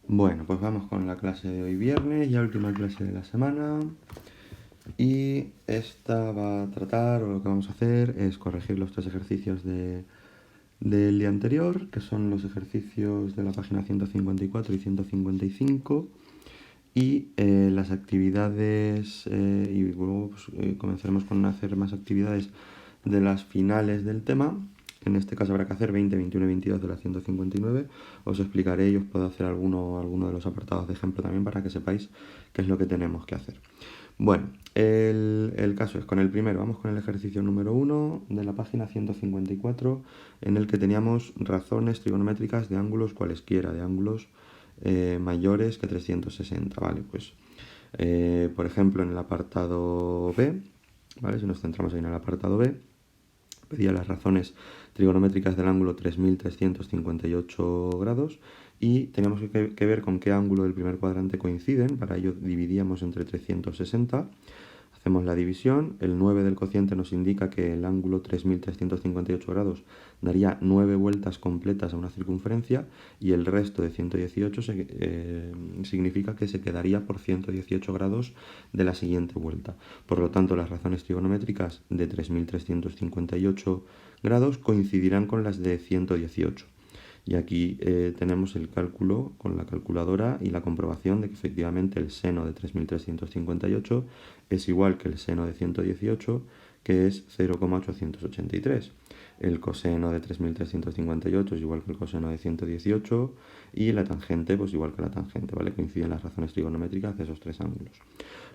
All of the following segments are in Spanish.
Bueno, pues vamos con la clase de hoy viernes, ya última clase de la semana. Y esta va a tratar, o lo que vamos a hacer, es corregir los tres ejercicios del día anterior, que son los ejercicios de la página 154 y 155. Y las actividades, y luego pues, comenzaremos con hacer más actividades de las finales del tema. En este caso habrá que hacer 20, 21 y 22 de la 159. Os explicaré y os puedo hacer alguno de los apartados de ejemplo también para que sepáis qué es lo que tenemos que hacer. Bueno, el caso es con el primero, vamos con el ejercicio número 1 de la página 154, en el que teníamos razones trigonométricas de ángulos cualesquiera, de ángulos mayores que 360, ¿vale? Pues, por ejemplo, en el apartado B, ¿vale? Si nos centramos ahí en el apartado B, pedía las razones trigonométricas del ángulo 3358 grados y teníamos que ver con qué ángulo del primer cuadrante coinciden. Para ello dividíamos entre 360. Hacemos la división, el 9 del cociente nos indica que el ángulo 3358 grados daría 9 vueltas completas a una circunferencia y el resto de 118 significa que se quedaría por 118 grados de la siguiente vuelta. Por lo tanto, las razones trigonométricas de 3358 grados coincidirán con las de 118. Y aquí tenemos el cálculo con la calculadora y la comprobación de que efectivamente el seno de 3358 es igual que el seno de 118, que es 0,883. El coseno de 3358 es igual que el coseno de 118 y la tangente pues igual que la tangente, ¿vale? Coinciden las razones trigonométricas de esos tres ángulos.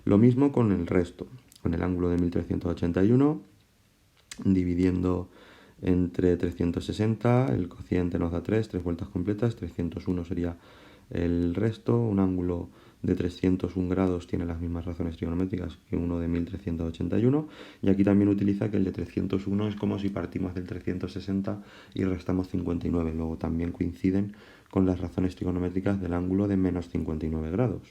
Lo mismo con el resto, con el ángulo de 1381, dividiendo entre 360, el cociente nos da 3 vueltas completas, 301 sería el resto, un ángulo de 301 grados tiene las mismas razones trigonométricas que uno de 1381, y aquí también utiliza que el de 301 es como si partimos del 360 y restamos 59, luego también coinciden con las razones trigonométricas del ángulo de menos 59 grados.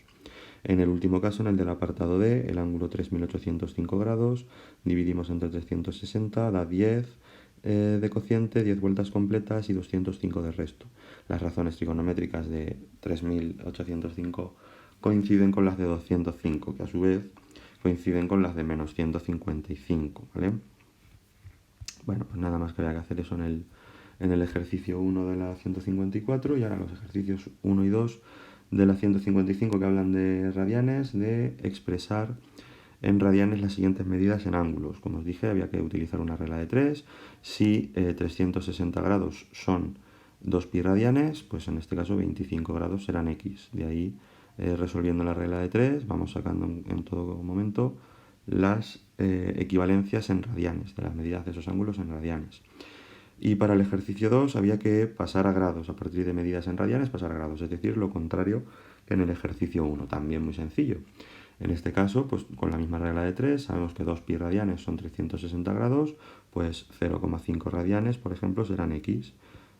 En el último caso, en el del apartado D, el ángulo 3805 grados, dividimos entre 360, da 10 de cociente, 10 vueltas completas y 205 de resto. Las razones trigonométricas de 3805 coinciden con las de 205, que a su vez coinciden con las de menos 155, ¿vale? Bueno, pues nada más que había que hacer eso en el ejercicio 1 de la 154 y ahora los ejercicios 1 y 2 de la 155 que hablan de radianes, de expresar en radianes las siguientes medidas en ángulos. Como os dije, había que utilizar una regla de 3. Si 360 grados son 2 pi radianes, pues en este caso 25 grados serán x. De ahí, resolviendo la regla de 3, vamos sacando en todo momento las equivalencias en radianes, de las medidas de esos ángulos en radianes. Y para el ejercicio 2 había que pasar a grados, a partir de medidas en radianes pasar a grados, es decir, lo contrario que en el ejercicio 1, también muy sencillo. En este caso, pues con la misma regla de 3, sabemos que 2 pi radianes son 360 grados, pues 0,5 radianes, por ejemplo, serán x.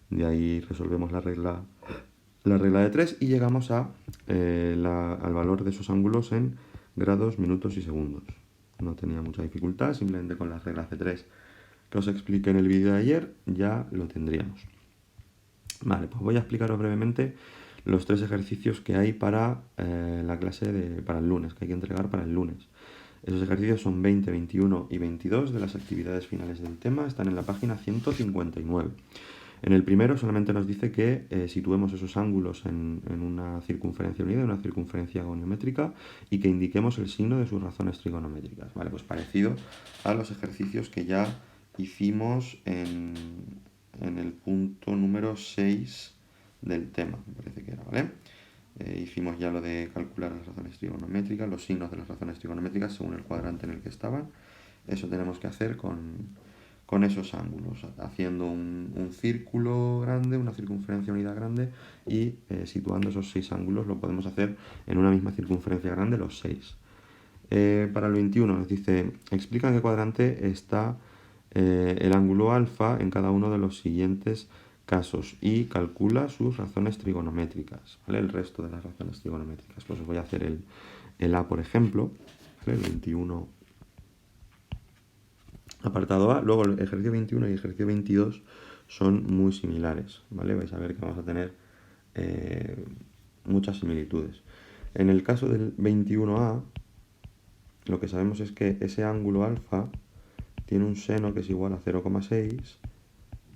De ahí resolvemos la regla de 3 y llegamos al valor de esos ángulos en grados, minutos y segundos. No tenía mucha dificultad, simplemente con las reglas de 3 que os expliqué en el vídeo de ayer ya lo tendríamos. Vale, pues voy a explicaros brevemente los tres ejercicios que hay para la clase para el lunes, que hay que entregar para el lunes. Esos ejercicios son 20, 21 y 22 de las actividades finales del tema, están en la página 159. En el primero solamente nos dice que situemos esos ángulos en una circunferencia unida, una circunferencia goniométrica, y que indiquemos el signo de sus razones trigonométricas. Vale, pues parecido a los ejercicios que ya hicimos en el punto número 6 del tema, me parece que era, ¿vale? Hicimos ya lo de calcular las razones trigonométricas, los signos de las razones trigonométricas según el cuadrante en el que estaban. Eso tenemos que hacer con esos ángulos, haciendo un círculo grande, una circunferencia unida grande, y situando esos 6 ángulos lo podemos hacer en una misma circunferencia grande, los 6. Para el 21 nos dice, explica en qué cuadrante está el ángulo alfa en cada uno de los siguientes casos y calcula sus razones trigonométricas, ¿vale? El resto de las razones trigonométricas. Pues os voy a hacer el A, por ejemplo, ¿vale? El 21 apartado A. Luego el ejercicio 21 y el ejercicio 22 son muy similares, ¿vale? Vais a ver que vamos a tener muchas similitudes. En el caso del 21a, lo que sabemos es que ese ángulo alfa tiene un seno que es igual a 0,6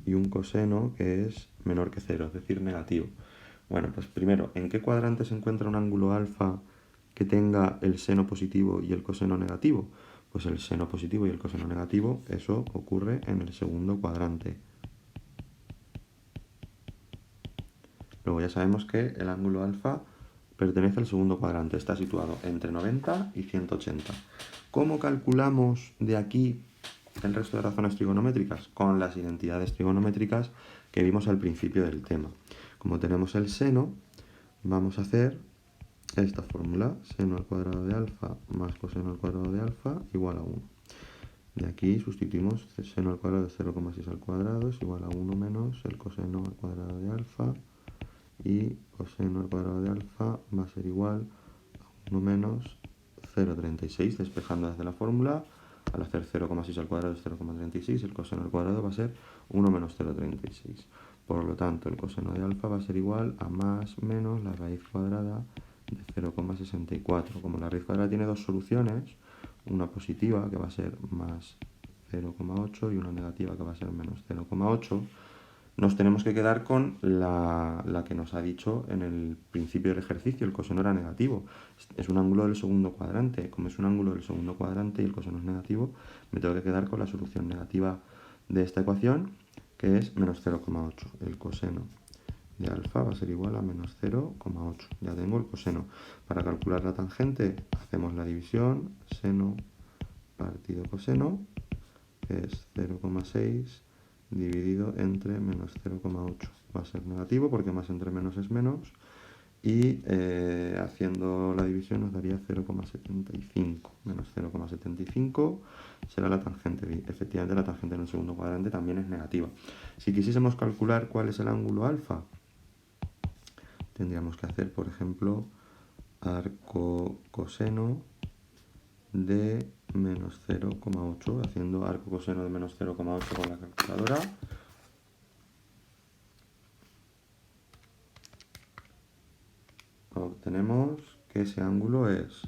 y un coseno que es menor que 0, es decir, negativo. Bueno, pues primero, ¿en qué cuadrante se encuentra un ángulo alfa que tenga el seno positivo y el coseno negativo? Pues el seno positivo y el coseno negativo, eso ocurre en el segundo cuadrante. Luego ya sabemos que el ángulo alfa pertenece al segundo cuadrante, está situado entre 90 y 180. ¿Cómo calculamos de aquí el resto de razones trigonométricas? Con las identidades trigonométricas que vimos al principio del tema. Como tenemos el seno, vamos a hacer esta fórmula: seno al cuadrado de alfa más coseno al cuadrado de alfa igual a 1. De aquí sustituimos seno al cuadrado de 0,6 al cuadrado es igual a 1 menos el coseno al cuadrado de alfa, y coseno al cuadrado de alfa va a ser igual a 1 menos 0,36. Despejando desde la fórmula, al hacer 0,6 al cuadrado es 0,36, el coseno al cuadrado va a ser 1 menos 0,36. Por lo tanto, el coseno de alfa va a ser igual a más menos la raíz cuadrada de 0,64. Como la raíz cuadrada tiene dos soluciones, una positiva que va a ser más 0,8 y una negativa que va a ser menos 0,8, nos tenemos que quedar con la que nos ha dicho en el principio del ejercicio: el coseno era negativo. Es un ángulo del segundo cuadrante. Como es un ángulo del segundo cuadrante y el coseno es negativo, me tengo que quedar con la solución negativa de esta ecuación, que es menos 0,8. El coseno de alfa va a ser igual a menos 0,8. Ya tengo el coseno. Para calcular la tangente hacemos la división: seno partido coseno, que es 0,6 dividido entre menos 0,8. Va a ser negativo porque más entre menos es menos, y haciendo la división nos daría 0,75. Menos 0,75 será la tangente. Efectivamente, la tangente en el segundo cuadrante también es negativa. Si quisiésemos calcular cuál es el ángulo alfa, tendríamos que hacer, por ejemplo, arco coseno de menos 0,8, haciendo arco coseno de menos 0,8 con la calculadora. Obtenemos que ese ángulo es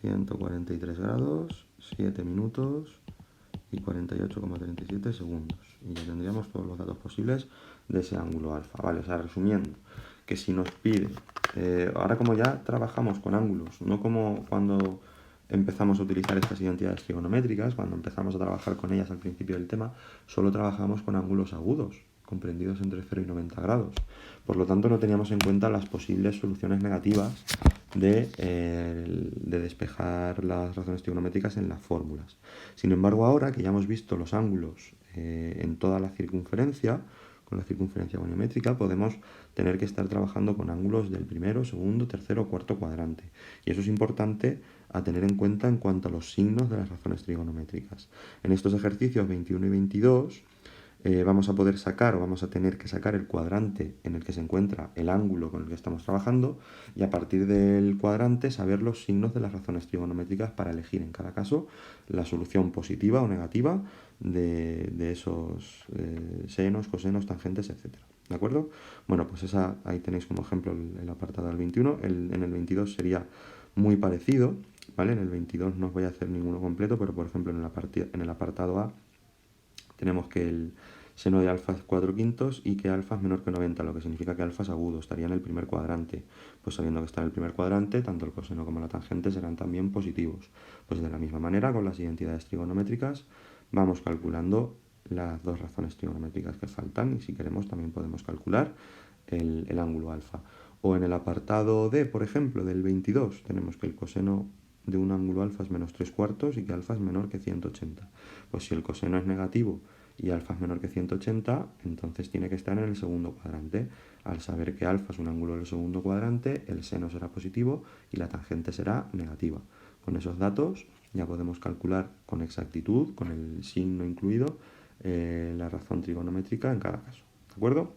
143 grados, 7 minutos y 48,37 segundos. Y ya tendríamos todos los datos posibles de ese ángulo alfa. Vale, o sea, resumiendo, que si nos pide, ahora como ya trabajamos con ángulos, no como cuando empezamos a utilizar estas identidades trigonométricas, cuando empezamos a trabajar con ellas al principio del tema, solo trabajamos con ángulos agudos, comprendidos entre 0 y 90 grados. Por lo tanto, no teníamos en cuenta las posibles soluciones negativas de despejar las razones trigonométricas en las fórmulas. Sin embargo, ahora que ya hemos visto los ángulos en toda la circunferencia, con la circunferencia goniométrica, podemos tener que estar trabajando con ángulos del primero, segundo, tercero o cuarto cuadrante. Y eso es importante a tener en cuenta en cuanto a los signos de las razones trigonométricas. En estos ejercicios 21 y 22 vamos a poder sacar, o vamos a tener que sacar, el cuadrante en el que se encuentra el ángulo con el que estamos trabajando, y a partir del cuadrante saber los signos de las razones trigonométricas para elegir en cada caso la solución positiva o negativa de esos senos, cosenos, tangentes, etc. ¿De acuerdo? Bueno, pues ahí tenéis como ejemplo el apartado del 21. En el 22 sería muy parecido, ¿vale? En el 22 no os voy a hacer ninguno completo, pero por ejemplo en el apartado A tenemos que el seno de alfa es 4/5 y que alfa es menor que 90, lo que significa que alfa es agudo, estaría en el primer cuadrante. Pues sabiendo que está en el primer cuadrante, tanto el coseno como la tangente serán también positivos. Pues de la misma manera, con las identidades trigonométricas, vamos calculando las dos razones trigonométricas que faltan, y si queremos también podemos calcular el ángulo alfa. O en el apartado D, por ejemplo, del 22, tenemos que el coseno de un ángulo alfa es menos 3/4 y que alfa es menor que 180. Pues si el coseno es negativo y alfa es menor que 180, entonces tiene que estar en el segundo cuadrante. Al saber que alfa es un ángulo del segundo cuadrante, el seno será positivo y la tangente será negativa. Con esos datos ya podemos calcular con exactitud, con el signo incluido, la razón trigonométrica en cada caso. ¿De acuerdo?